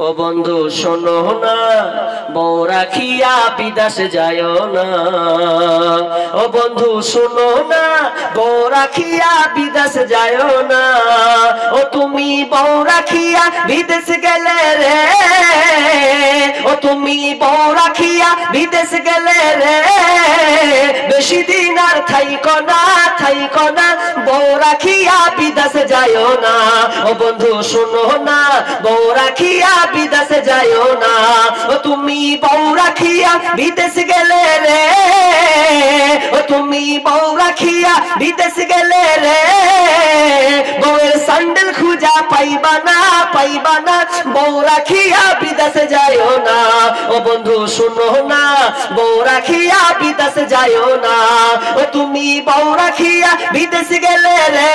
ও বন্ধু শোনো না, বউ রাখিয়া বিদেশ যায় না। ও বন্ধু শোনো না, বউ রাখিয়া বিদেশ যায় না। ও তুমি বউ রাখিয়া বিদেশ গেলে রে, ও তুমি বউ রাখিয়া বিদেশ গেলে রে, বেশি দিন আর থাইকো না, থাইকো না, বউ রাখিয়া বিদেশ যায় না। ও বন্ধু শোনো না, বউ রাখিয়া বিদেশ যায় না। ও তুমি বউ রাখিয়া বিদেশ গেলে রে, ও তুমি বউ রাখিয়া বিদেশ গেলে রে, বউয়ের স্যান্ডেল খুঁজা পাইবা না, পাইবা না, বউ রাখিয়া বিদেশ যায় না। ও বন্ধু শোনো না, বউ রাখিয়া বিদেশ যায় না। ও তুমি বউ রাখিয়া বিদেশ গেলে রে,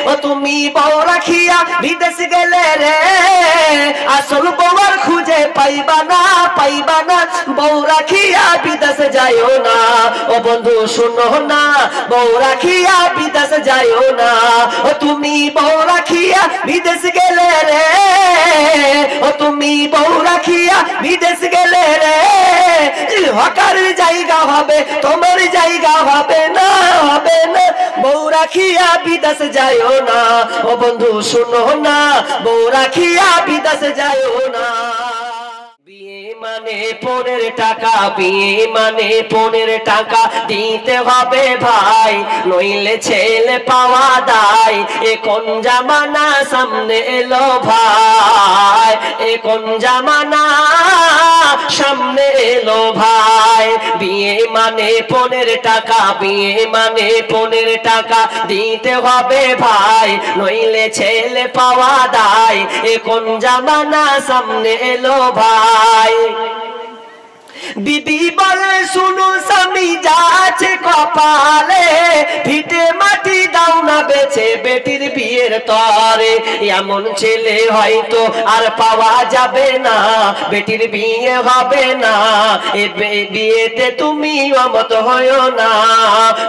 ও তুমি বউ রাখিয়া বিদেশ গেলে রে, আসল বউর খুঁজে পাইবা না, পাইবা না, বউ রাখিয়া বিদেশ যায় না। ও বন্ধু শোনো না, বউ রাখিয়া বিদেশ যায় না। ও তুমি বউ রাখিয়া বিদেশ গেলে রে, ও তুমি বউ রাখিয়া বিদেশ গেলে রে, হকার জায়গা হবে তোমার জায়গা হবে না, হবে না, বউ রাখিয়া বিদেশ যায় না। ও বন্ধু শোনো না, বউ রাখিয়া বিদেশ যায় না। বিয়ে মানে পনের টাকা, বিয়ে মানে পনের টাকা দিতে হবে ভাই, নইলে ছেলে পাওয়া দায়। এ কোন জামানা সামনে এলো ভাই, এ কোন জামানা সামনে এলো ভাই। বিয়ে মানে পনের টাকা, বিয়ে মানে পনের টাকা দিতে হবে ভাই, নইলে ছেলে পাওয়া দায়। এ কোন জামানা সামনে এলো ভাই। বিবি বলে শুনো স্বামী যা আছে কপালে, ভিটে মাটি দাও না বেছে বেটির বিয়ের তরে। এমন ছেলে হয়তো আর পাওয়া যাবে না, বেটির বিয়ে হবে না। এ বিয়েতে তুমি অমত হয় না।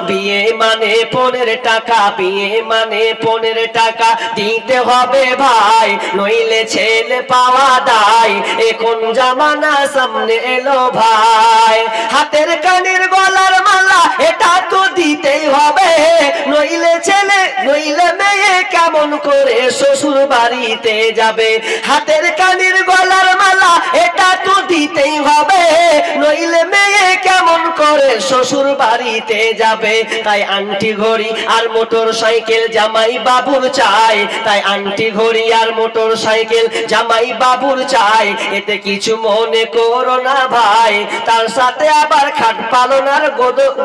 বিয়ে মানে পনের টাকা, বিয়ে মানে পনের টাকা দিতে হবে ভাই, নইলে ছেলে পাওয়া দায়। এ কোন জামানা সামনে এলো ভাই। হাতের কানের গলার মালা এটা তো দিতেই হবে, নইলে ছেলে নইলে মেয়ে কেমন করে শ্বশুর বাড়িতে যাবে। হাতের কানের গলার মালা এটা তো দিতেই হবে, নইলে মেয়ে কেমন করে শ্বশুর বাড়িতে যাবে। তাই আন্টি ঘড়ি আর মোটর সাইকেল জামাই বাবুর চাই, তাই আন্টি ঘড়ি আর মোটর সাইকেল জামাই বাবুর চাই। এতে কিছু মনে করো না ভাই, তার সাথে আবার খাট পালনার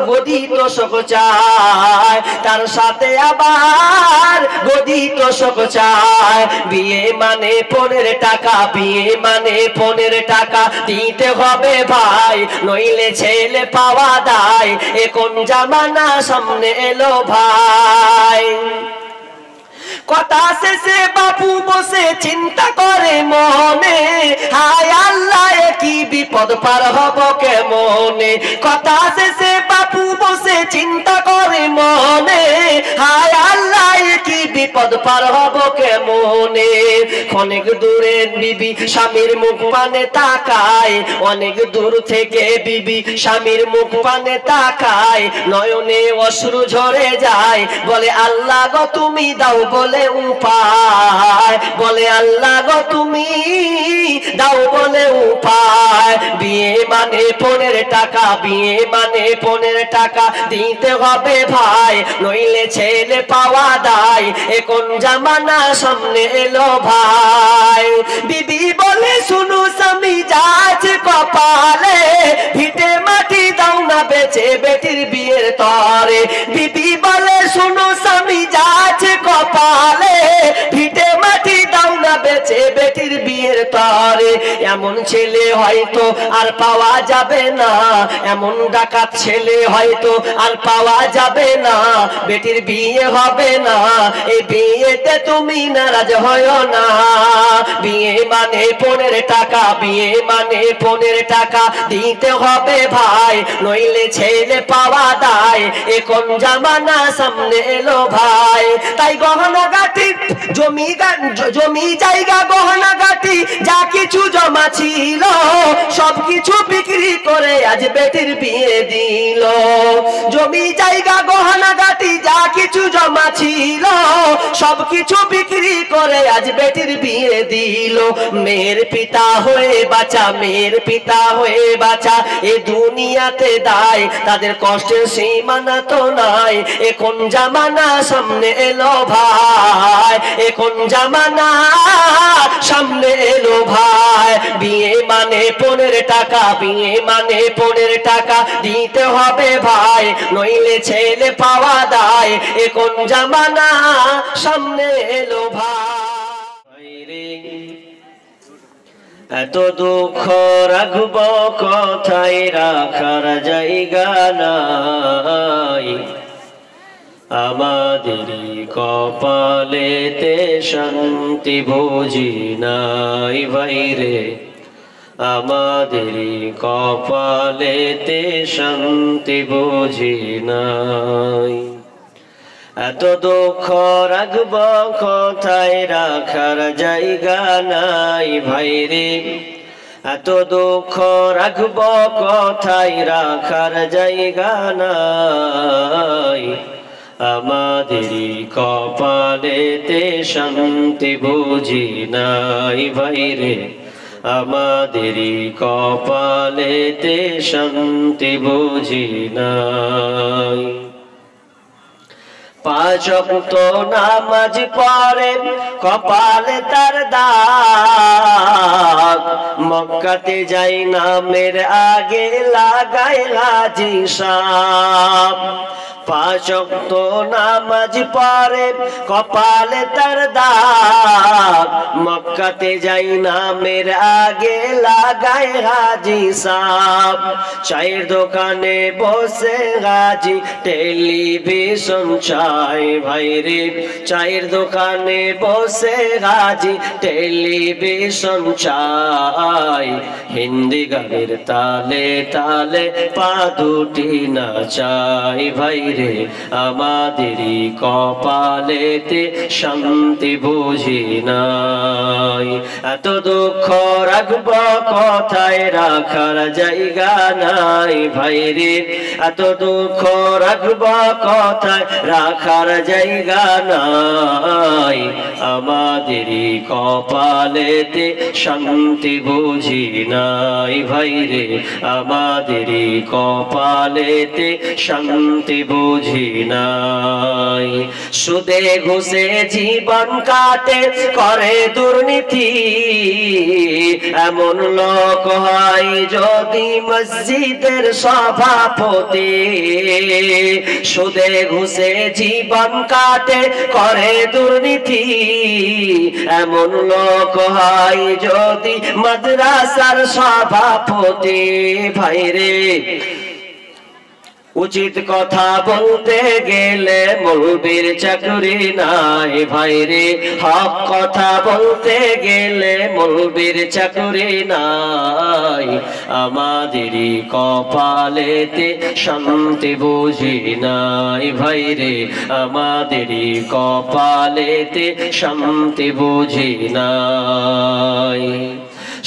গদি তোষক চায়, তার সাথে আবার গদি তোষক চায়। বিয়ে মানে পনের টাকা, বিয়ে মানে পনের টাকা দিতে হবে ভাই, নইলে ছেলে পাওয়া দায়। এ কোন জামানা সামনে এলো ভাই। কথা শেষে বাপু বসে চিন্তা করে মনে, হায় আল্লাহ কি বিপদ পার হব কেমনে। কথা শেষে বাপু বসে চিন্তা করে মনে, হায় আল্লাহ কি বিপদ পার হব কেমনে। অনেক দূরে বিবি স্বামীর মুখ পানে তাকায়, অনেক দূর থেকে বিবি স্বামীর মুখ পানে তাকায়, নয়নে অশ্রু ঝরে যায়, বলে আল্লাহ গো তুমি দাও বলে উপায়, বলে আল্লাহ গো তুমি দাও বলে উপায়। বিয়ে মানে পনের টাকা, বিয়ে মানে পনের টাকা দিতে হবে ভাই, নইলে ছেলে পাওয়া দায়। এ কোন জামানা সামনে এলো ভাই। বিবি বলে শুনো স্বামী যা আছে কপালে, ভিটে মাটি দাও না বেছে বেটির বিয়ের তরে। বিবি বলে শুনো স্বামী যা আছে কপালে, ভিটে মাটি দাও না বেছে বেটির বিয়ের তরে। এমন ছেলে হয়তো আর পাওয়া যাবে না, এমন ডাকাত ছেলে হয়তো আর পাওয়া যাবে না, বেটির বিয়ে হবে না। এই বিয়েতে তুমি নারাজ হয় না। বিয়ে মানে পনের টাকা, বিয়ে মানে পনের টাকা দিতে হবে ভাই, নইলে ছেলে পাওয়া দায়। এ কোন জামানা সামনে এলো ভাই। তাই গহনা গাটি জমি জায়গা গহনা গাটি কিছু বিক্রি করে আজ বেটির বিয়ে দিল। জমি জায়গা গহনা গাটি যা কিছু জমা ছিল সব কিছু বিক্রি করে আজ বেটির বিয়ে দিল। মেয়ের পিতা হয়ে বাঁচা, মেয়ের পিতা হয়ে বাঁচা এ দুনিয়াতে দায়, তাদের কষ্টের সীমানা তো নাই। এখন জামানা সামনে এলো ভাই, এখন জামানা সামনে এলো ভাই। বিয়ে মানে 15 টাকা, বিয়ে মানে 15 টাকা দিতে হবে ভাই, নইলে ছেলে পাওয়া দায়। এখন জামানা সামনে এলো ভাই রে। এত দুঃখ রাখব কোথায়, রাখার জায়গা নাই। আমাদেরই কপালেতে শান্তি বুঝি নাই ভাইরে, আমাদেরই কপালেতে শান্তি বুঝি নাই। এত দুঃখ রাখব কোথায়, রাখার জায়গা নাই ভাইরে। এত দুঃখ রাখব কোথায়, রাখার জায়গা নাই। আমাদেরই কপালেতে শান্তি বুঝি নাই ভাইরে, আমাদেরই কপালেতে শান্তি বুঝি নাই। 5 ওয়াক্ত নামাজ পড়ে কপালে তার দাগ, মক্কাতে যাই নামের আগে লাগায় হাজী সাহেব। 5 ওয়াক্ত নামাজ পড়ে কপালে তার দাগ, মক্কাতে যাই নামের আগে লাগায় হাজী সাহেব। চায়ের দোকানে বসে হাজী টেলিভিশন চাই ভাইরে, চায়ের দোকানে বসে হাজী টেলিভিশন চাই। হিন্দি গানের তালে তালে পা দুটি নাচাই ভাইরে, আমাদেরই কপালেতে শান্তি বুঝি নাই। এত দুঃখ রাখব কোথায়, রাখার জায়গা নাই ভাইরে। এত দুঃখ রাখব কোথায়, রাখার জায়গা নাই। আমাদেরই কপালেতে শান্তি বুঝি নাই ভাইরে, আমাদেরই কপালেতে শান্তি বুঝি নাই। সুদে ঘুষে জীবন কাটে করে দুর্নীতি, এমন লোক হয় যদি মসজিদের সভাপতি। সুদে ঘুষে জীবন কাটে করে দুর্নীতি, এমন লোক হয় যদি মাদ্রাসার সভাপতি ভাইরে। উচিত কথা বলতে গেলে মৌলবীর চাকরি নাই ভাইরে, হক কথা বলতে গেলে মৌলবীর চাকরি নাই। আমাদেরই কপালেতে শান্তি বুঝি নাই ভাইরে, আমাদেরই কপালেতে শান্তি বুঝি নাই।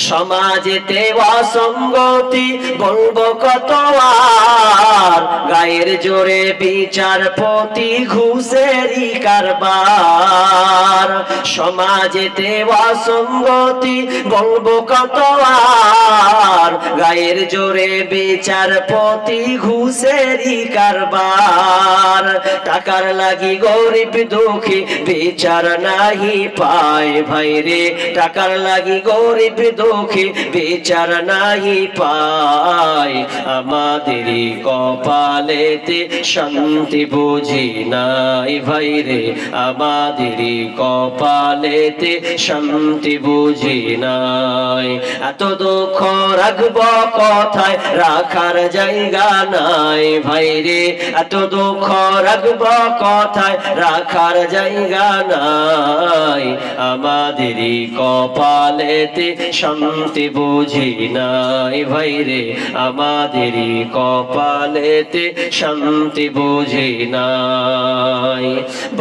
সমাজেতে অসঙ্গতি বলবো কত আর, গায়ের জোরে বিচারপতি ঘুষেরই কারবার। সমাজেতে অসঙ্গতি বলবো কত আর, গায়ের জোরে বিচারপতি ঘুষেরই কারবার। টাকার লাগি গরিব দুঃখী বিচার নাহি পায় ভাইরে, টাকার লাগি গরিব দুঃখী বিচার নাহি পায়। আমাদেরই কপালেতে শান্তি বুঝি নাই ভাইরে, আমাদেরই কপালেতে শান্তি বুঝি নাই। এত দুঃখ রাখব কোথায়, রাখার জায়গা নাই ভাইরে। এত দুঃখ রাখব কোথায়, রাখার জায়গা নাই। আমাদেরই কপালেতে শান্তি বুঝি নাই ভাইরে আমাদেরই কপালেতে শান্তি বুঝি নাই।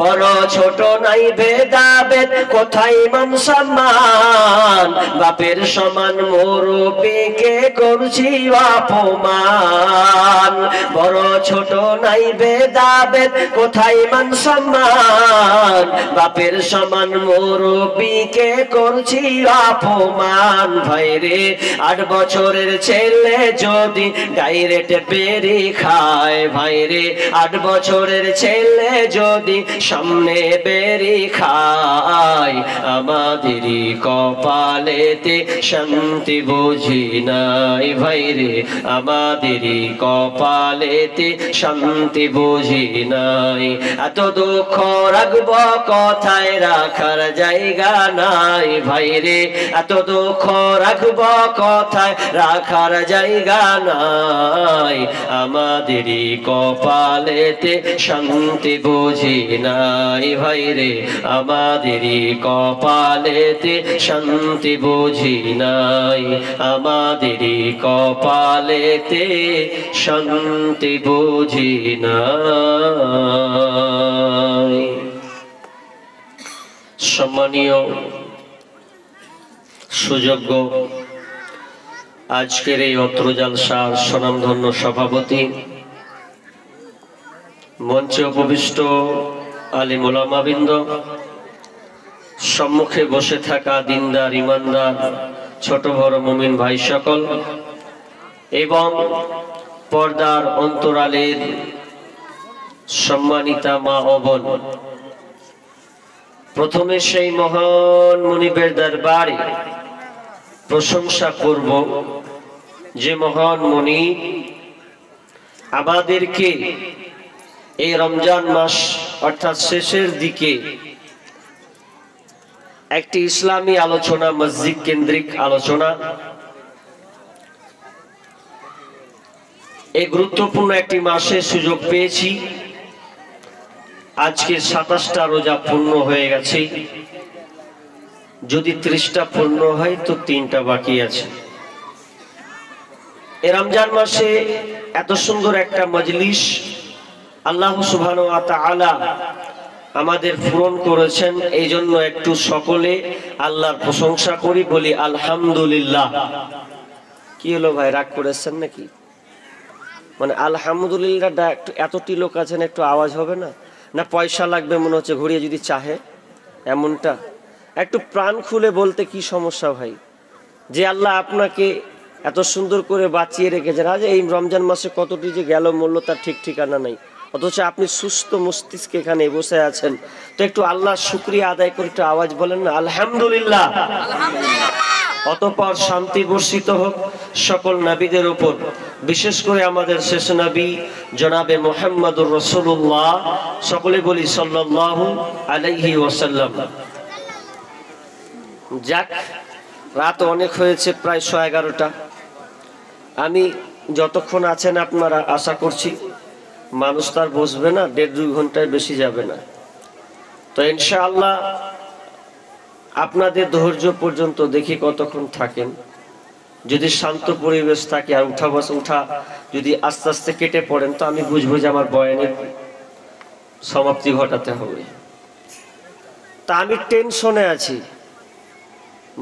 বড় ছোট নাই ভেদাভেদ কোথায় মান সম্মান, বাপের সমান মুরব্বিকে করছি অপমান। বড় ছোট নাই ভেদাভেদ কোথায় মান সম্মান, বাপের সমান মুরব্বিকে করছি অপমান। ভাইরে 8 বছরের ছেলে যদি ডাইরেক্ট বেরি খায়, ভাইরে 8 বছরের ছেলে যদি সামনে বেরি খায়, আমাদেরই কপালেতে শান্তি বুঝি নাই ভাইরে আমাদেরই কপালেতে শান্তি বুঝি নাই। এত দুঃখ রাখব কথায় রাখার জায়গা নাই ভাইরে, এত দুঃখ রাখব কথায় রাখার জায়গা নাই, আমাদেরই কপালেতে শান্তি বুঝি নাই ভাইরে আমাদেরই কপালেতে শান্তি বুঝি নাই, আমাদেরই কপালেতে শান্তি বুঝি নাই। সম্মানীয় সুযোগ্য আজকের এই অত্র জালসার স্বনামধন্য সভাপতি, মঞ্চে উপবিষ্ট আলিম উলামাবৃন্দ, সম্মুখে বসে থাকা দিনদার ইমানদার ছোট বড় মুমিন ভাই সকল, এবং পর্দার অন্তরালের সম্মানিতা মা ও বোন, প্রথমে সেই মহান মুনিবের দরবারে প্রশংসা করব যে মহান মুনি আমাদেরকে এই রমজান মাস অর্থাৎ শেষের দিকে একটি ইসলামী আলোচনা, মসজিদ কেন্দ্রিক আলোচনা, এই গুরুত্বপূর্ণ একটি মাসে সুযোগ পেয়েছি। আজকে 27টা রোজা পূর্ণ হয়ে গেছে, যদি 30টা পূর্ণ হয় তো 3টা বাকি আছে। এই রমজান মাসে এত সুন্দর একটা মজলিস আল্লাহ সুবহানাহু ওয়া তাআলা আমাদের পূরণ করেছেন, এই জন্য একটু সকলে আল্লাহর প্রশংসা করি, বলি আলহামদুলিল্লাহ। কি হলো ভাই, রাগ করেছেন নাকি? মানে আলহামদুলিল্লাহ একটু এতটি লোক আছেন, একটু আওয়াজ হবে না? না পয়সা লাগবে মনে হচ্ছে ঘুরিয়ে যদি চাহে এমনটা? একটু প্রাণ খুলে বলতে কি সমস্যা ভাই, যে আল্লাহ আপনাকে এত সুন্দর করে বাঁচিয়ে রেখেছেন। আজ এই রমজান মাসে কতটি যে গেল মূল্য তার ঠিক ঠিকানা নাই, অথচ আপনি সুস্থ মস্তিষ্কে এখানে বসে আছেন। তো একটু আল্লাহর শুকরিয়া আদায় করে একটু আওয়াজ বলেন না আলহামদুলিল্লাহ। অতঃপর শান্তি বর্ষিত হোক সকল নবীদের উপর, বিশেষ করে আমাদের শেষ নবী জনাবে মুহাম্মদুর রাসূলুল্লাহ, সকলে বলি সাল্লাল্লাহু আলাইহি ওয়াসাল্লাম। যাক, রাত অনেক হয়েছে, প্রায় 11:30টা। আমি যতক্ষণ আছেন আপনারা আশা করছি মানুষ তার বসবে না, 1.5-2 ঘন্টায় বেশি যাবে না। তো ইনশাআল্লাহ আপনাদের ধৈর্য পর্যন্ত দেখি কতক্ষণ থাকেন। যদি শান্ত পরিবেশ থাকে আর উঠা যদি আস্তে আস্তে কেটে পড়েন তো আমি বুঝবো যে আমার বয়ানের সমাপ্তি ঘটাতে হবে। তা আমি টেনশনে আছি,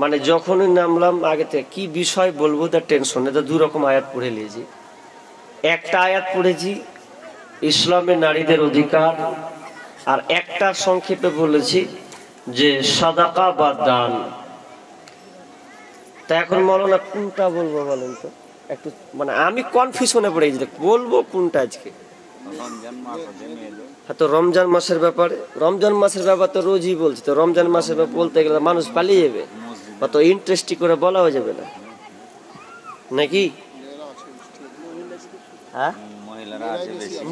মানে যখনই নামলাম আগে থেকে কি বিষয় বলবো তার টেনশনে। তো 2 রকম আয়াত পড়ে নিয়েছি। একটা আয়াত পড়েছি ইসলামে নারীদের অধিকার, আর একটা সংক্ষেপে বলেছি যে সাদাকা বা দান। তা এখন মৌলানা কোনটা বলবো বলেন তো? একটু মানে আমি কনফিউশনে পড়ে গেছি, বলবো কোনটা আজকে। হ্যাঁ, তো রমজান মাসের ব্যাপারে, রমজান মাসের ব্যাপার তো রোজই বলছি, তো রমজান মাসের ব্যাপার বলতে গেলে মানুষ পালিয়ে যাবে, অত ইন্টারেস্টিং করে বলাও যাবে না নাকি? হ্যাঁ,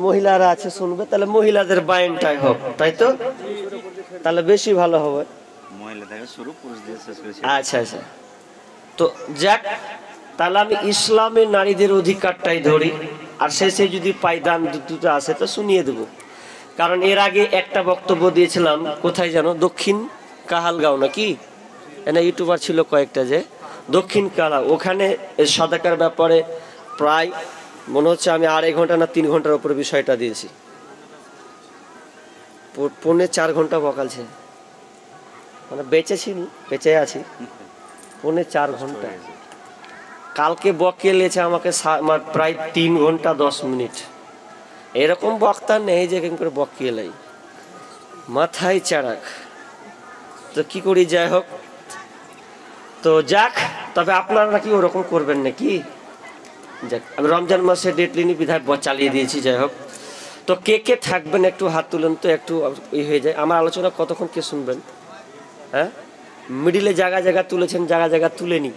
মহিলারা আছে শুনবে, তাহলে মহিলাদের বায়ানটাই হোক, তাই তো? তাহলে বেশি ভালো হবে। আচ্ছা আচ্ছা, তো যাক, তাহলে আমি ইসলামের নারীদের অধিকারটাই ধরি, আর শেষে যদি পাইদান দুটো আসে তো শুনিয়ে দেব। কারণ এর আগে একটা বক্তব্য দিয়েছিলাম, কোথায় জানো, দক্ষিণ কাহালগাঁও নাকি, এনে ইউটিউবার ছিল কয়েকটা, যে দক্ষিণ কালা, ওখানে সাদাকার ব্যাপারে প্রায় মনে হচ্ছে আমি 2.5 ঘন্টা না 3 ঘন্টার উপরে বিষয়টা দিয়েছি। 4.5 ঘন্টা বকালছে, মানে বেঁচে আছি 4.5 ঘন্টা। কালকে বকিয়েছে আমাকে প্রায় 3 ঘন্টা 10 মিনিট। এরকম বক্তা নেই যে কেন করে বকিয়ে লাই, মাথায় চারাক। তো কি করি, যাই হোক, তো যাক, তবে আপনারা কি ওরকম করবেন নাকি? যাক, আমি রমজান মাসে ডেটলিনি বিধায় চালিয়ে দিয়েছি। যাই হোক, তো কে কে থাকবেন একটু হাত তুলেন তো, একটু হয়ে যায়। আমার আলোচনা কতক্ষণ কে শুনবেন? হ্যাঁ, মিডিলে জায়গা জায়গা তুলেছেন, জায়গা জায়গা তুলেনি,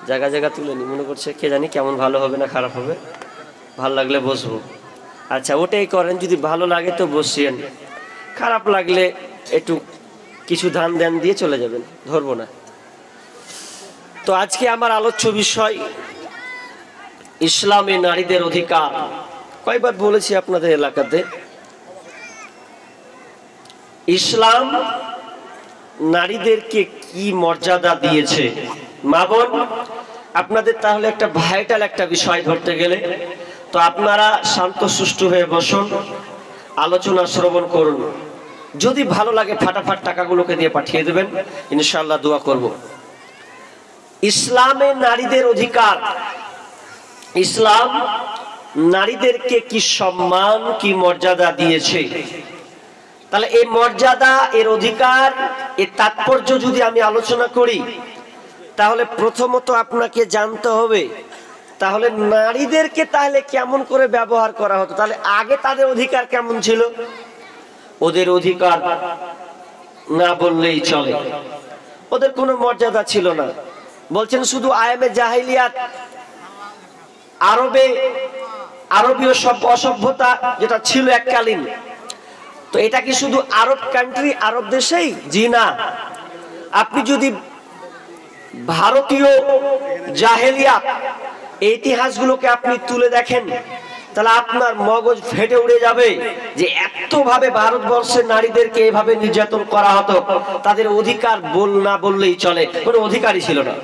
জায়গা জায়গা তুলেনি। মনে করছে কে জানি কেমন ভালো হবে না খারাপ হবে, ভালো লাগলে বসবো। আচ্ছা, ওটাই করেন, যদি ভালো লাগে তো বসিয়েন, খারাপ লাগলে একটু কিছু ধান ধ্যান দিয়ে চলে যাবেন, ধরবো না। তো আজকে আমার আলোচ্য বিষয় ইসলামে নারীদের অধিকার। কয়েকবার বলেছি আপনাদের এলাকাতে, ইসলাম নারীদেরকে কি মর্যাদা দিয়েছে। মা বোন, আপনাদের তাহলে একটা ভাইটাল একটা বিষয় ধরতে গেলে তো আপনারা শান্ত সুষ্ঠু হয়ে বসুন, আলোচনা শ্রবণ করুন। যদি ভালো লাগে ফাটাফাট টাকাগুলোকে দিয়ে পাঠিয়ে দেবেন, ইনশাআল্লাহ দোয়া করব। ইসলামে নারীদের অধিকার, ইসলাম নারীদেরকে কি সম্মান কি মর্যাদা দিয়েছে। তাহলে এই মর্যাদা, এর অধিকার, এর তাৎপর্য যদি আমি আলোচনা করি, তাহলে প্রথমত আপনাকে জানতে হবে তাহলে নারীদেরকে তাহলে কেমন করে ব্যবহার করা হতো। তাহলে আগে তাদের অধিকার কেমন ছিল? ওদের অধিকার না বললেই চলে, ওদের কোনো মর্যাদা ছিল না। বলছেন শুধু আয়ামে জাহিলিয়াত, আরবীয় অসভ্যতা যেটা ছিল এককালীন, তো এটা কি শুধু আরব কান্ট্রি, আরব দেশেই? জি না। আপনি যদি ভারতীয় জাহেলিয়াত ইতিহাসগুলোকে আপনি তুলে দেখেন, তাহলে আপনার মগজ ফেটে উড়ে যাবে যে এতভাবে ভারতবর্ষের নারীদেরকে এভাবে নির্যাতন করা হতো, তাদের অধিকার না বললেই চলে, কোনো অধিকারই ছিল না।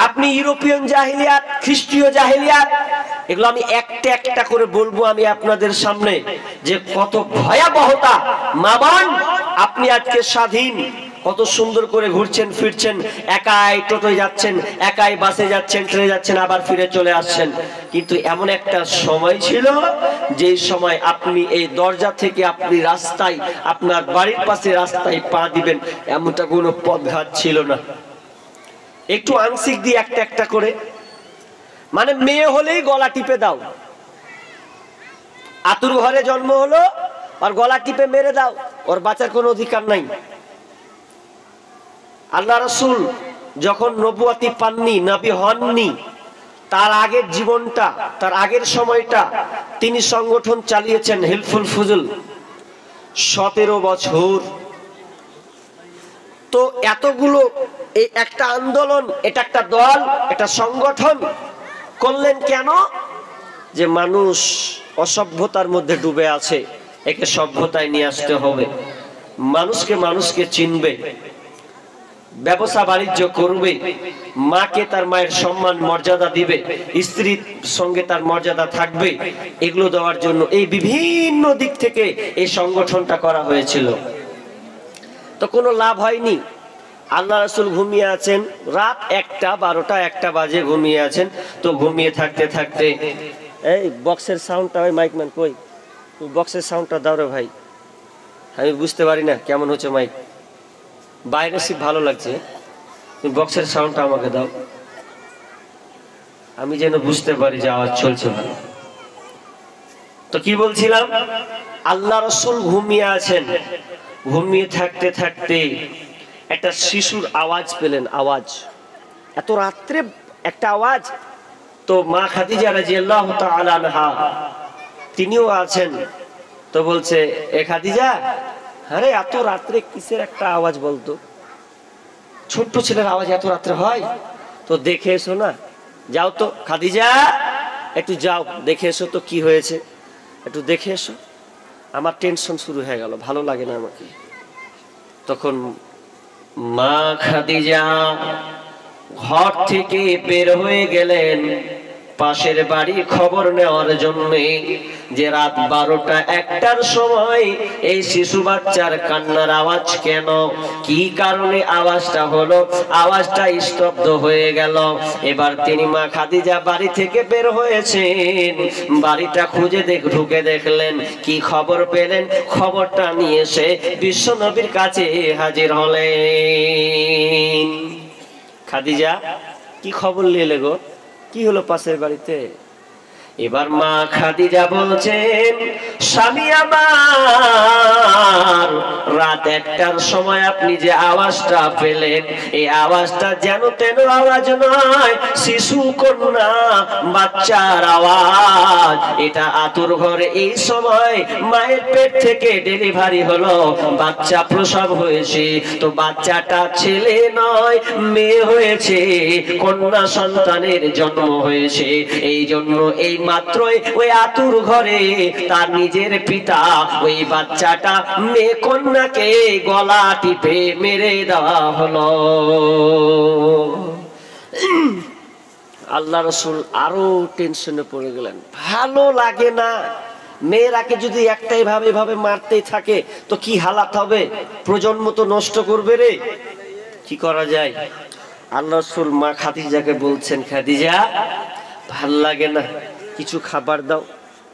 আপনি ইউরোপিয়ান জাহিলিয়াত, খ্রিস্টীয় জাহিলিয়াত, এগুলো আমি একটা একটা করে বলবো আমি আপনাদের সামনে যে কত ভয়াবহতা। মা বোন, আপনি আজকে স্বাধীন, কত সুন্দর করে ঘুরছেন ফিরছেন, একাই টোটোয় যাচ্ছেন, একাই বাসে যাচ্ছেন, ট্রেনে যাচ্ছেন, আবার ফিরে চলে আসছেন। কিন্তু এমন একটা সময় ছিল যে সময় আপনি এই দরজা থেকে আপনি রাস্তায়, আপনার বাড়ির পাশে রাস্তায় পা দিবেন এমনটা কোনো পথঘাট ছিল না। একটু আংশিক দিয়ে একটা একটা করে, মানে মেয়ে হলেই গলা টিপে দাও, আতুর ঘরে জন্ম হলো আর গলা টিপে মেরে দাও, ওর বাঁচার কোনো অধিকার নাই। আল্লাহ রাসূল যখন নবুয়তি পাননি, নবী হননি, তার আগের জীবনটা, তার আগের সময়টা তিনি সংগঠন চালিয়েছেন হিলফুল ফুজুল 17 বছর। তো এতগুলো, এই একটা আন্দোলন, এটা একটা দল, এটা সংগঠন করলেন কেন? যে মানুষ অসভ্যতার মধ্যে ডুবে আছে, একে সভ্যতায় নিয়ে আসতে হবে, মানুষকে চিনবে, ব্যবসা বাণিজ্য করবে, মাকে তার মায়ের সম্মান মর্যাদা দিবে, স্ত্রীর সঙ্গে তার মর্যাদা থাকবে, এগুলো দেওয়ার জন্য এই বিভিন্ন দিক থেকে এই সংগঠনটা করা হয়েছিল। তো কোনো লাভ হয়নি। আল্লাহ রাসূল ঘুমিয়ে আছেন, রাত 1টা 12টা 1টা বাজে ঘুমিয়ে আছেন। তো ঘুমিয়ে থাকতে থাকতে, এই বক্সের সাউন্ডটা, ওই মাইকম্যান কই, বক্সের সাউন্ডটা দাও রে ভাই, আমি বুঝতে পারি না কেমন হচ্ছে মাইক, বাইরে সে ভালো লাগছে, তুমি বক্সের সাউন্ডটা আমাকে দাও, আমি যেন বুঝতে পারি যে আওয়াজ চলছে ভালো। তো কি বলছিলাম, আল্লাহ রাসূল ঘুমিয়ে আছেন, ঘুমিয়ে থাকতে থাকতে একটা শিশুর আওয়াজ পেলেন। আওয়াজ, এত রাত্রে একটা আওয়াজ। তো মা খাদিজা রাদিয়াল্লাহু তাআলা আনহা তিনিও আছেন। তো বলছে, এ খাদিজা, আরে এত রাত্রে কিসের একটা আওয়াজ বলতো? ছোট্ট ছেলের আওয়াজ এত রাত্রে হয়? তো দেখে এসো না, যাও তো খাদিজা, একটু যাও দেখে এসো তো কি হয়েছে, একটু দেখে এসো। আমার টেনশন শুরু হয়ে গেল, ভালো লাগে না আমাকে। তখন মা খাদিজা ঘর থেকে বের হয়ে গেলেন পাশের বাড়ি খবর নেওয়ার জন্য যে রাত 12টা-1টার সময় এই শিশু বাচ্চার কান্নার আওয়াজ কেন, কি কারণে আওয়াজটা হলো, আওয়াজটা স্তব্ধ হয়ে গেল। এবার তিনি মা খাদিজা বাড়ি থেকে বের হয়েছেন, বাড়িটা খুঁজে ঢুকে দেখলেন, কি খবর পেলেন, খবরটা নিয়ে এসে বিশ্ব নবীর কাছে হাজির হলেন। খাদিজা, কি খবর নিলে গো, কি হলো পাশের বাড়িতে? এবার মা খাদিজা বলছেন, স্বামী আমার, রাত 1টার সময় আপনি যে আওয়াজটা পেলেন, এই আওয়াজটা যেন তেন আওয়াজ নয়, শিশু কন্যা বাচ্চার আওয়াজ। এটা আতুর ঘরে এই সময় মায়ের পেট থেকে ডেলিভারি হলো, বাচ্চা প্রসব হয়েছে, তো বাচ্চাটা ছেলে নয় মেয়ে হয়েছে, কন্যা সন্তানের জন্ম হয়েছে। এই জন্য এই মাত্রই ওই আতুর ঘরে তার নিজের পিতা ওই বাচ্চাটা মেয়ে কন্যাকে গলা টিপে মেরে দেওয়া হলো। আল্লাহ রাসূল আরো টেনশনে পড়ে গেলেন। ভালো লাগে না, মেয়েরাকে যদি একটাই ভাবে মারতেই থাকে তো কি হালাত হবে, প্রজন্ম তো নষ্ট করবে রে, কি করা যায়? আল্লাহ রাসূল মা খাদিজাকে বলছেন, খাদিজা ভাল লাগে না, কিছু খাবার দাও,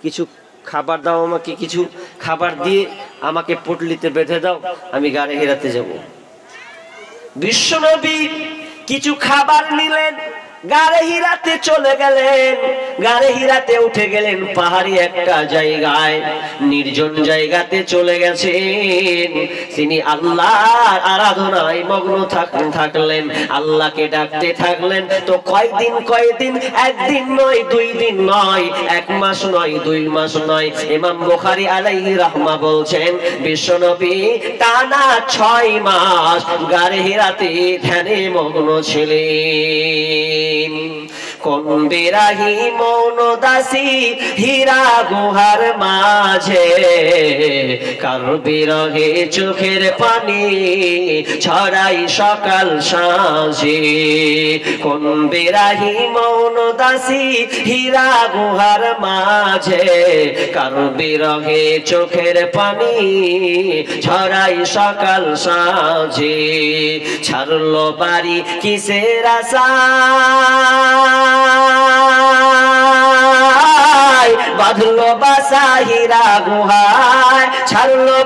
কিছু খাবার দাও আমাকে, কিছু খাবার দিয়ে আমাকে পটলিতে বেঁধে দাও, আমি গাড়ি হেরাতে যাব। বিশ্বনবী কিছু খাবার নিলেন, গাড়ি হিরাতে চলে গেলেন। গাড়ি হিরাতে উঠে গেলেন পাহাড়ি একটা জায়গায়, নির্জন জায়গাতে চলে গেছেন। তিনি আল্লাহর আরাধনায় মগ্ন থাকলেন, আল্লাহকে ডাকতে থাকলেন। তো কয়দিন, একদিন নয়, 2 দিন নয়, 1 মাস নয়, 2 মাস নয়। ইমাম বুখারী আলাইহি রাহমা বলছেন, বিশ্বনবী টানা 6 মাস গাড়ি হিরাতে ধ্যানে মগ্ন ছিলেন। কোন বিরাহি মৌন দাসী হীরা গুহার মাঝে, কার বিরহে চোখের পানি ছড়াই সকাল সাঁঝে। কোন বিরাহি মৌন দাসী হীরা গুহার মাঝে, কার বিরহে চোখের পানি ছড়াই সকাল সাঁঝে। ছাড়লো বাড়ি কিসের আশা, বাঁধলো বাসা হীরা গুহায়। ছাড়লো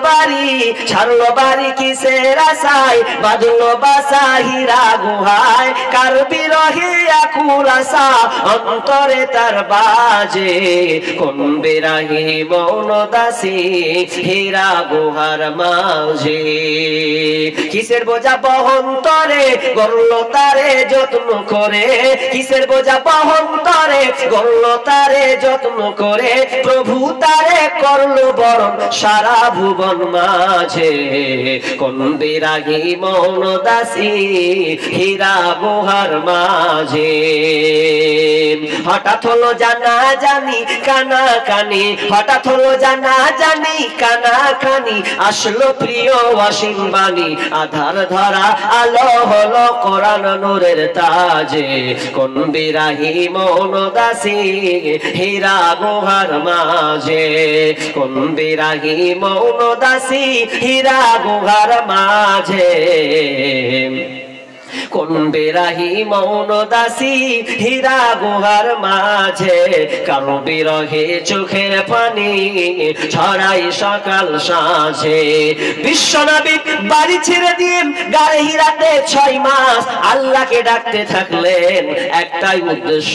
বাড়ি কিসের আশায়, বাঁধলো বাসা হীরা গুহায়। কার বিরহে আকুল আশা অন্তরে তার বাজে, কোন বিরাহি মৌন দাসী হীরা গুহার মাঝে। কিসের বোঝা বহন তরে গড়লো তারে যত্ন করে, কিসের বোঝা বহন তরে গড়লো তারে যত্ন করে। প্রভু তারে করলো বরণ সারা ভুবন মাঝে, কোন বিরাগী মৌন দাসী হীরা গুহার মাঝে। হঠাৎ হলো জানা জানি কানা কানি, হঠাৎ হলো জানা জানি কানা কানি। আসলো প্রিয় অসীম বাণী, আধার ধরা আলো হলো কোরআন নূরের তাজে। কোন বিরাহি মৌন দাসী হীরা গুহার মাঝে, কোন বিরাহি মৌন দাসী হীরা গুহার মাঝে। কোন বিরাহি মৌন দাসী হীরা গুহার মাঝে, কারো বিরহে চোখের পানি ছড়াই সকাল সাঁঝে। বিশ্বনবী বাড়ি ছেড়ে দিয়ে গাড়ি হিরাতে 6 মাস আল্লাহকে ডাকতে থাকলেন। একটাই উদ্দেশ্য,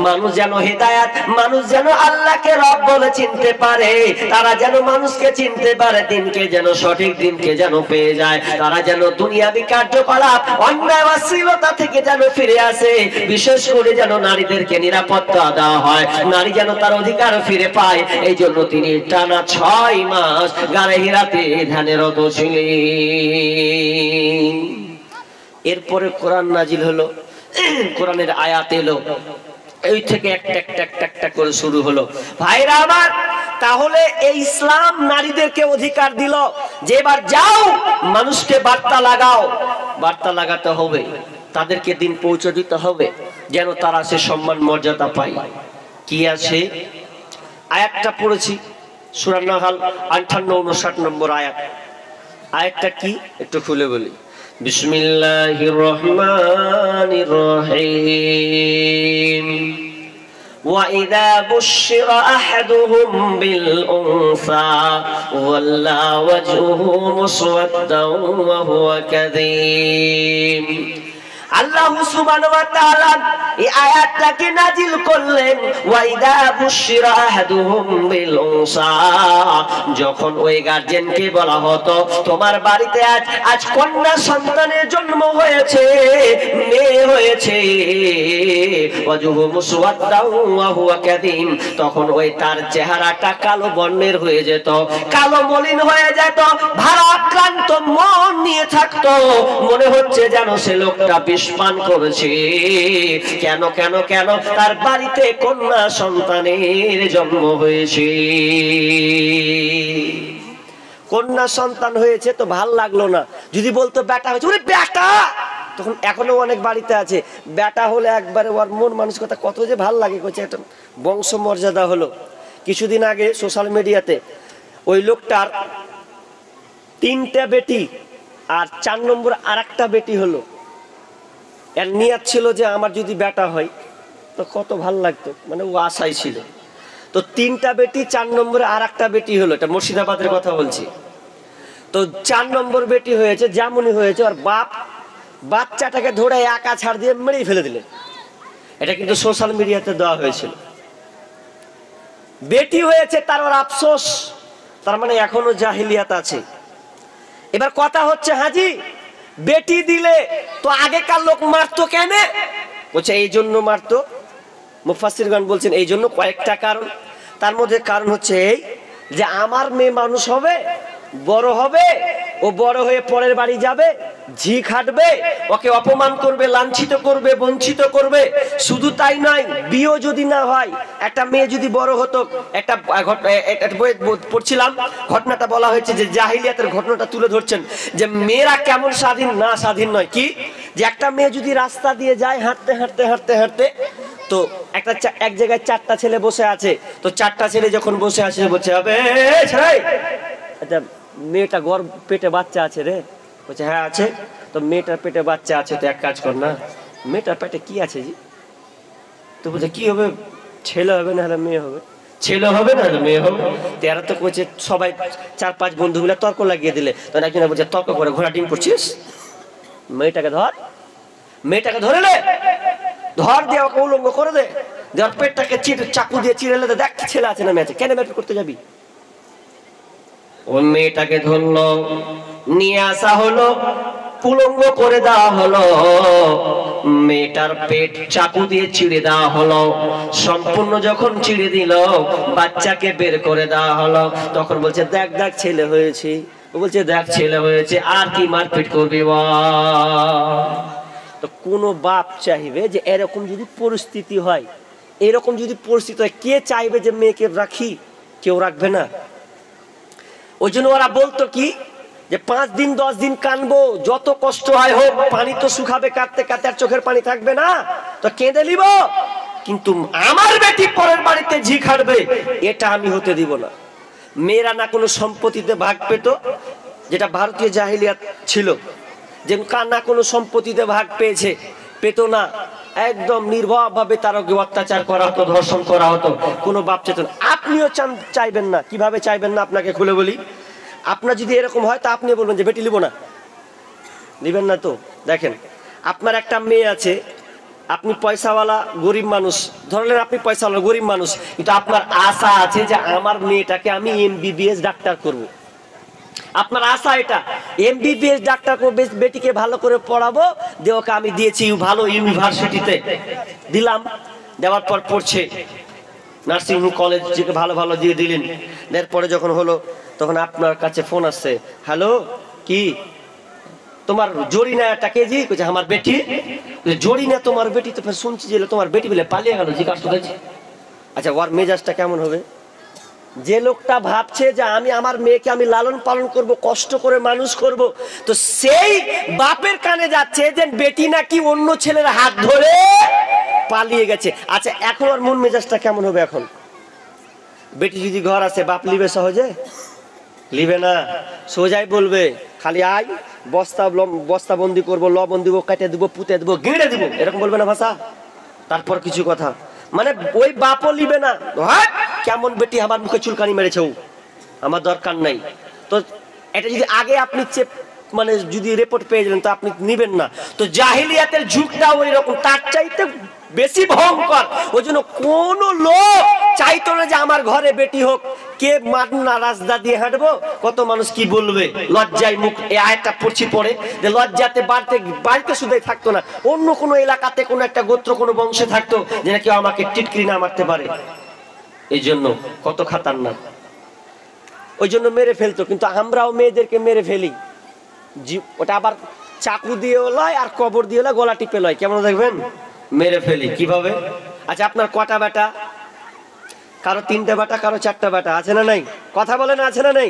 মানুষ যেন হেদায়াত, মানুষ যেন আল্লাহকে রব বলে চিনতে পারে, তারা যেন মানুষকে চিনতে পারে, দিনকে যেন সঠিক দিনকে যেন পেয়ে যায়, তারা যেন দুনিয়াবি কার্যকলাপ অন্যায় অশ্লীলতা থেকে যেন ফিরে আসে। বিশেষ করে যেন নারীদেরকে নিরাপত্তা দেওয়া হয়, নারী যেন তার অধিকার ফিরে পায়। এই জন্য তিনি টানা 6 মাস গাড়ি হিরাতে ধ্যানরত ছিলেন। এরপরে কোরআন নাজিল হলো, কোরআনের আয়াত এলো, এই থেকে একটা করে শুরু হলো। ভাইরা আমার, তাহলে এই ইসলাম নারীদেরকে অধিকার দিল যে এবার যাও মানুষকে বার্তা লাগাও, বার্তা লাগাতে হবে, তাদেরকে দিন পৌঁছে দিতে হবে যেন তারা সে সম্মান মর্যাদা পায়। কি আছে আয়াতটা পড়েছি সূরা নাহল 58-59 নম্বর আয়াত। আয়াতটা কি একটু খুলে বলি। বিসমিল্লাহির রহমানির রহিম। وَإِذَا بُشِّرَ أَحَدُهُم بِالْأُنثَى ظَلَّ وَجْهُهُ مُسْوَدًّا وَهُوَ كَظِيمٌ। আল্লাহ সুবহানাহু ওয়া তাআলা এই আয়াতটাকে নাজিল করলেন ওয়াইদা বুশিরা আহাদুহুম বিল উনসা, যখন ওই গার্জিয়ানকে বলা হতো তোমার বাড়িতে আজ কন্যা সন্তানের জন্ম হয়েছে, মেয়ে হয়েছে, ওয়াজহু মুসওয়াদ্দা ওয়া হুয়া কাযীম, তখন ওই তার চেহারাটা কালো বর্ণের হয়ে যেত, কালো মলিন হয়ে যেত, ভারাক্রান্ত মন নিয়ে থাকতো, মনে হচ্ছে যেন সে লোকটা পান করেছে। কেন কেন কেন? তার বাড়িতে কন্যা সন্তানের জন্ম হয়েছে। কন্যা সন্তান হয়েছে তো ভাল লাগলো না, যদি বলতো বেটা হয়েছে, ওরে বেটা, তখন এখনো অনেক বাড়িতে আছে বেটা হলে একবারে ওর মন মানসিকতা কত যে ভাল লাগে, করছে একটা বংশ মর্যাদা হলো। কিছুদিন আগে সোশ্যাল মিডিয়াতে ওই লোকটার 3টা বেটি আর 4 নম্বর আর একটা বেটি হলো। এর নিয়ত ছিল যে আমার যদি বেটা হয় তো কত ভাল লাগতো, মানে ও আশাই ছিল। তো 3টা বেটি 4 নম্বরে আর একটা বেটি হলো, এটা মুর্শিদাবাদের কথা বলছি। তো 4 নম্বর বেটি হয়েছে, যেমনই হয়েছে ওর বাপ বাচ্চাটাকে ধরে একা ছাড় দিয়ে মেরেই ফেলে দিলেন। এটা কিন্তু সোশ্যাল মিডিয়াতে দেওয়া হয়েছিল। বেটি হয়েছে তার ওর আফসোস, তার মানে এখনো জাহিলিয়াত আছে। এবার কথা হচ্ছে হাজি বেটি দিলে তো আগেকার লোক মারতো কেন? বলছে এই জন্য মারতো, মুফাসসিরগণ বলছেন এই জন্য কয়েকটা কারণ। তার মধ্যে কারণ হচ্ছে এই যে আমার মেয়ে মানুষ হবে, বড় হবে, ও বড় হয়ে পরের বাড়ি যাবে, ঝি খাটবে, ওকে অপমান করবে, লাঞ্ছিত করবে, বঞ্চিত করবে। শুধু তাই নয়, বিয়ে যদি না হয়, একটা মেয়ে যদি বড় হতো, একটা পড়ছিলাম ঘটনাটা বলা হয়েছে যে জাহিলিয়াতের ঘটনাটা তুলে ধরছেন যে মেয়েরা কেমন স্বাধীন, না স্বাধীন নয়। কি যে একটা মেয়ে যদি রাস্তা দিয়ে যায় হাঁটতে হাঁটতে হাঁটতে হাঁটতে, তো এক জায়গায় 4টা ছেলে বসে আছে, তো 4টা ছেলে যখন বসে আছে বলছে হবে আচ্ছা মেয়েটা পেটে বাচ্চা আছে রে, বলছে হ্যাঁ আছে। তো মেয়েটার পেটে বাচ্চা আছে, তো এক কাজ কর না, মেয়েটার পেটে কি আছে জি? তো বলছে কি হবে, ছেলে হবে না হলে মেয়ে হবে, ছেলে হবে না হলে মেয়ে হবে। তেরা তো বলছে সবাই 4-5 বন্ধু মিলে তর্ক লাগিয়ে দিলে, তখন একজনে বলছে তর্ক করে ঘোড়া ডিম করছিস, মেয়েটাকে ধর, মেয়েটাকে ধরে নে, ধর দিয়ে ওকে উলঙ্গ করে দে, দেওয়ার পেটটাকে চাকু দিয়ে চিড়ে লে, দেখ ছেলে আছে না মেয়ে আছে, কেন মেয়ে করতে যাবি? ওই মেয়েটাকে ধরলো, নিয়ে আসা হলো, উলঙ্গ করে দেওয়া হলো, মেয়েটার পেট চাকু দিয়ে চিড়ে দেওয়া হলো। সম্পূর্ণ যখন চিড়ে দিল, বাচ্চাকে বের করে দেওয়া হলো। তখন বলছে দেখ দেখ ছেলে হয়েছে, ও বলছে দেখ ছেলে হয়েছে, আর কি মারপিট করবি? তো কোন বাপ চাইবে যে এরকম যদি পরিস্থিতি হয়, এরকম যদি পরিস্থিতি হয়, কে চাইবে যে মেয়েকে রাখি? কেউ রাখবে না। ওই জন্য ওরা বলতো কি যে 5 দিন 10 দিন কানবো, যত কষ্ট হয় হোক, পানি তো শুকাবে, কাঁদতে কাঁদতে আর চোখের পানি থাকবে না, তো কেঁদে নিব, কিন্তু আমার বেটি পরের বাড়িতে ঝি খাটবে এটা আমি হতে দিব না। মেয়েরা না কোনো সম্পত্তিতে ভাগ পেত, যেটা ভারতীয় জাহিলিয়াত ছিল, যে না কোনো সম্পত্তিতে ভাগ পেত না, একদম নির্ভরভাবে তারকে অত্যাচার করা হতো, ধর্ষণ করা হতো, কোনো বাপ চেত না। আপনিও চাইবেন না। কিভাবে চাইবেন না আপনাকে খুলে বলি। আপনার যদি এরকম হয় তা আপনি বলবেন যে বেটি নিব না, নিবেন না। তো দেখেন আপনার একটা মেয়ে আছে, আপনি পয়সাওয়ালা গরিব মানুষ, ধরলেন আপনি পয়সাওয়ালা গরিব মানুষ, কিন্তু আপনার আশা আছে যে আমার মেয়েটাকে আমি MBBS ডাক্তার করব। আপনার আশা এটা, MBBS ডাক্তার করবে, বেটিকে ভালো করে পড়াবো, দিয়ে ওকে আমি দিয়েছি ভালো ইউনিভার্সিটিতে দিলাম, দেওয়ার পর পড়ছে, নার্সিং কলেজ থেকে ভালো ভালো দিয়ে দিলেন। এরপরে যখন হলো তখন আপনার কাছে ফোন আসছে, হ্যালো কি তোমার জরিনাটা কে জি? কইছে আমার বেটি। জরিনা তোমার বেটি? তো শুনছি যে তোমার বেটি বলে পালিয়ে গেল, জিজ্ঞাসা করেছি। আচ্ছা ওর মেজাজটা কেমন হবে? যে লোকটা ভাবছে যে আমি আমার মেয়েকে আমি লালন পালন করব, কষ্ট করে মানুষ করব, তো সেই বাপের কানে যাচ্ছে যে বেটি নাকি অন্য ছেলের হাত ধরে পালিয়ে গেছে। আচ্ছা এখন আর মন মেজাজটা কেমন হবে? এখন বেটি যদি ঘর আছে, বাপ লিবে সহজে? লিবে না, সোজাই বলবে খালি আয়, বস্তা বন্দি করবো, লবণ দিব, কাটে দিব, পুঁতে দিব, গেঁড়ে দিব, এরকম বলবে না ভাষা? তারপর কিছু কথা মানে ওই বাপও লিবে না, কেমন বেটি আমার মুখে চুলকানি মেরেছে, আমার দরকার নাই। তো এটা যদি আগে আপনি মানে যদি রিপোর্ট পেয়ে গেলেন তো আপনি নিবেন না। তো জাহিলিয়াতের যুগটা ওই রকম, তার চাইতে বেশি ভয়ঙ্কর। ওই জন্য কোন লোক চাইতো না যে আমার ঘরে বেটি হোক। কে মানা রাস্তা দিয়ে হাঁটবো, কত মানুষ কি বলবে, লজ্জায় মুখ, এই আয়াতটা পড়ছি পড়ে যে লজ্জাতে বাড়িতে শুধুই থাকতো না, অন্য কোনো এলাকাতে কোনো একটা গোত্র কোনো বংশে থাকতো যে কেউ আমাকে টিটকিরি না মারতে পারে। এই জন্য কত খাতারনাক, ওই জন্য মেরে ফেলতো। কিন্তু আমরাও মেয়েদেরকে মেরে ফেলি, ওটা আবার চাকু দিয়ে লয় আর কবর দিয়ে লয়, গলা টিপে লয়, কেমন দেখবেন মেরে ফেলি কিভাবে। আচ্ছা আপনার কটা বেটা? কারো 3টে বেটা, কারো 4টা বেটা, আছে না নাই? কথা বলেন, আছে না নাই?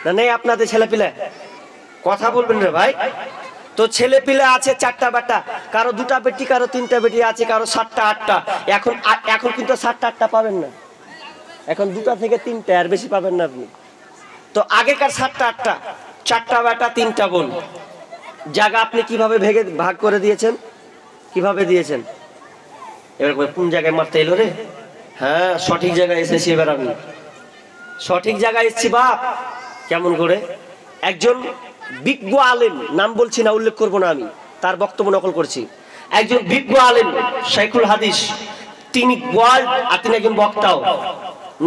না নেই আপনাদের ছেলে পিলে? কথা বলবেন রে ভাই। তো ছেলে পিলে আছে 4টা বেটা, কারো 2টা বেটি, কারো 3টা বেটি আছে, কারো 7টা 8টা। এখন কিন্তু 7টা 8টা পাবেন না, এখন 2টা থেকে 3টে, আর বেশি পাবেন না আপনি। তো আগেকার 7টা 8টা, 4টা বেটা 3টা বোন, জায়গা আপনি কিভাবে ভাগ করে দিয়েছেন? কিভাবে দিয়েছেন? এবার কোন জায়গায় মারতে এলো রে? হ্যাঁ সঠিক জায়গায় এসেছি, এবার আমি সঠিক জায়গায় এসেছি বাপ। কেমন করে? একজন বিজ্ঞ আলেম, নাম বলছি না, উল্লেখ করব না, আমি তার বক্তব্য নকল করছি। একজন বিজ্ঞ আলেম শাইখুল হাদিস, তিনি ওয়ার্ল্ড, আর তিনি একজন বক্তাও,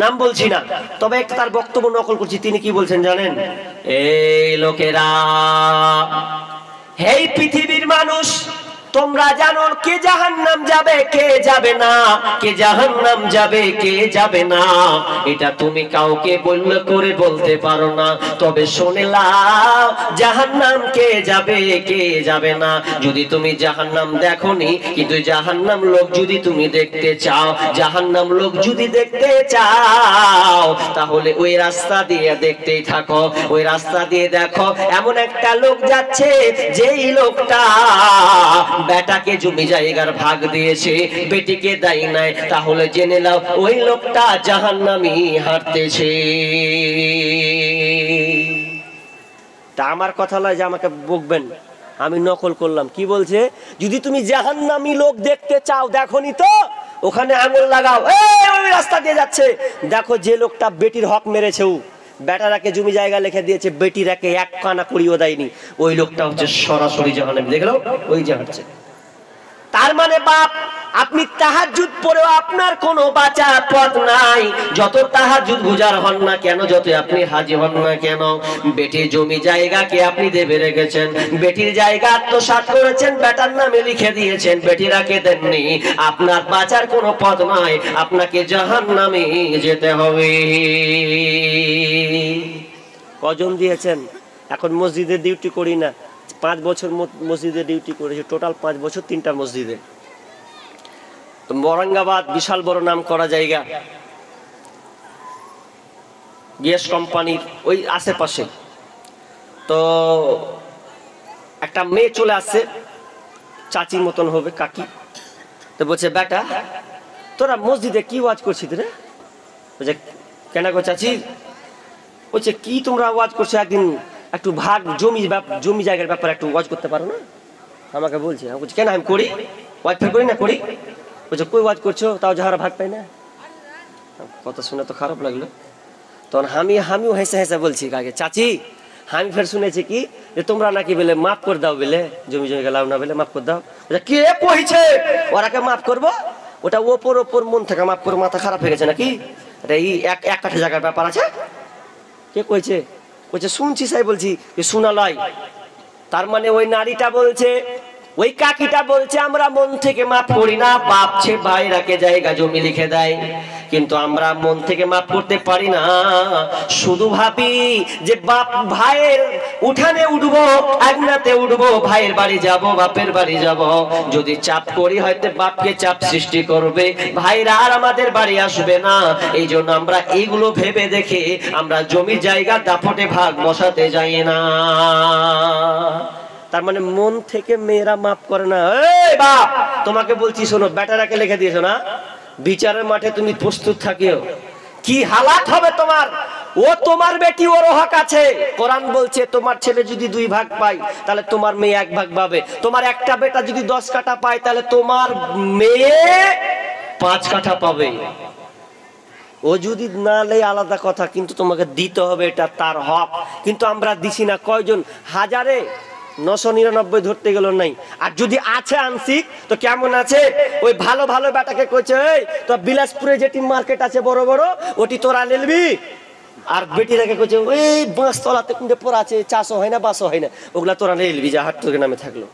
নাম বলছি না, তবে একটা তার বক্তব্য নকল করছি। তিনি কি বলছেন জানেন? এই লোকেরা, হে পৃথিবীর মানুষ, তোমরা জানো কে জাহান্নাম যাবে কে যাবে না, কে জাহান্নাম যাবে কে যাবে না, এটা তুমি কাউকে বললে করে বলতে পারো না। তবে শুনে লাও, জাহান্নাম কে যাবে কে যাবে না। যদি তুমি জাহান্নাম দেখোনি, কিন্তু জাহান্নাম লোক যদি তুমি দেখতে চাও, জাহান্নাম লোক যদি দেখতে চাও, তাহলে ওই রাস্তা দিয়ে দেখতেই থাকো, ওই রাস্তা দিয়ে দেখো এমন একটা লোক যাচ্ছে, যেই লোকটা বেটাকে জমি জায়গার ভাগ দিয়েছে, বেটিকে দেয় নাই, তাহলে জেনে নাও ওই লোকটা জাহান্নামী হাঁটতেছে। তা আমার কথা নয় যে আমাকে বকবেন, আমি নকল করলাম। কি বলছে? যদি তুমি জাহান্নামী লোক দেখতে চাও, দেখোনি তো, ওখানে আঙুল লাগাও, ওই রাস্তা দিয়ে যাচ্ছে, দেখো যে লোকটা বেটির হক মেরেছে, বেটারাকে জমি জায়গা লিখে দিয়েছে, বেটিরাকে এক কানা করিও দেয়নি, ওই লোকটা হচ্ছে সরাসরি জাহান্নামী। দেখলো ওই যে হাঁটছে। তার মানে বাপ, আপনি তাহাজ্জুদ পড়েও আপনার কোনো বাঁচার পথ নাই, যত তাহাজ্জুদ গুজার হন না কেন, যত আপনি হাজি হন না কেন, বেটির জমি জায়গাকে আপনি দেবে রেখেছেন, বেটির জায়গা আত্মসাৎ করেছেন, বেটার নামে লিখে দিয়েছেন, বেটিরাকে দেননি, আপনার বাঁচার কোনো পথ নাই, আপনাকে জাহান্নামে যেতে হবে। কজন দিয়েছেন? এখন মসজিদে ডিউটি করি না, 5 বছর মসজিদে ডিউটি করেছি, টোটাল 5 বছর 3টা মসজিদে। তো মরঙ্গাবাদ বিশাল বড় নাম করা জায়গা, গ্যাস কোম্পানির ওই আশেপাশে। তো একটা মেয়ে চলে আসছে, চাচির মতন হবে, কাকি। তো বলছে, বেটা তোরা মসজিদে কি ওয়াজ করছিস রে? বলছে, কেন গো চাচি? বলছে, কি তোমরা ওয়াজ করছো, একদিন একটু ভাগ জমি জায়গার ব্যাপারে একটু ওয়াজ করতে পারো না? আমাকে বলছে। আমি বলছি, কেন আমি করি, ওয়াজ ফের করি না, করি। বলছে, কই ওয়াজ করছো, তাও যাহারা ভাগ পাই না। কথা শুনে তো খারাপ লাগলো। তখন আমিও হেসে হেসে বলছি কাকে, চাচি আমি ফের শুনেছি কি যে তোমরা নাকি বলে মাফ করে দাও, বলে জমি গেলাও না, বলে মাফ করে দাও। কে কইছে ওরাকে মাফ করবো? ওটা ওপর মন থেকে মাফ করে, মাথা খারাপ হয়ে গেছে নাকি? এটা এই এক কাঠা জায়গার ব্যাপার আছে। কে কইছে? বলছে, শুনছি সাই, বলছি শোনা লয়। তার মানে ওই নারীটা বলছে, ওই কাকিটা বলছে, আমরা মন থেকে মাফ করি না, বাপ ছে ভাইরাকে জায়গা জমি লিখে দেয়, কিন্তু আমরা মন থেকে মাফ করতে পারি না। শুধু ভাবি যে বাপ ভাইয়ের উঠানে উঠবো, আগনাতে উঠবো, ভাইয়ের বাড়ি যাব, বাপের বাড়ি যাব। যদি চাপ করি হয়তো বাপকে চাপ সৃষ্টি করবে, ভাইরা আর আমাদের বাড়ি আসবে না। এই জন্য আমরা এইগুলো ভেবে দেখে আমরা জমি জায়গা দাপটে ভাগ বসাতে যাই না। তার মানে মন থেকে মেয়েরা মাফ করে না। এই বাপ, তোমাকে বলছি শোনো, বেটারাকে লিখে দিয়েছো না, বিচারের মাঠে তুমি প্রস্তুত থাকিও। কি হালাত হবে তোমার। ও তোমার বেটি, ওর হক আছে। কোরআন বলছে তোমার ছেলে যদি 2 ভাগ পায় তাহলে তোমার মেয়ে 1 ভাগ পাবে। তোমার একটা বেটা যদি 10 কাঠা পায় তাহলে তোমার মেয়ে 5 কাঠা পাবে। ও যদি না নেয় আলাদা কথা, কিন্তু তোমাকে দিতে হবে, এটা তার হক। কিন্তু আমরা দিছি না। কয়জন? হাজারে 999 ধরতে গেল নাই। আর যদি আছে আংশিক, তো কেমন আছে? ওই ভালো ভালো বেটাকে কইছে, এই তো বিলাসপুরে যেটি মার্কেট আছে বড় বড়, ওটি তোরা নিলবি। আর বেটিরাকে কইছে ওই বাঁশতলাতে কোনটা পড়া আছে, 400 হয় না 500 হয় না, ওগুলা তোরা নিলবি, যা হাট তোর নামে থাকলো।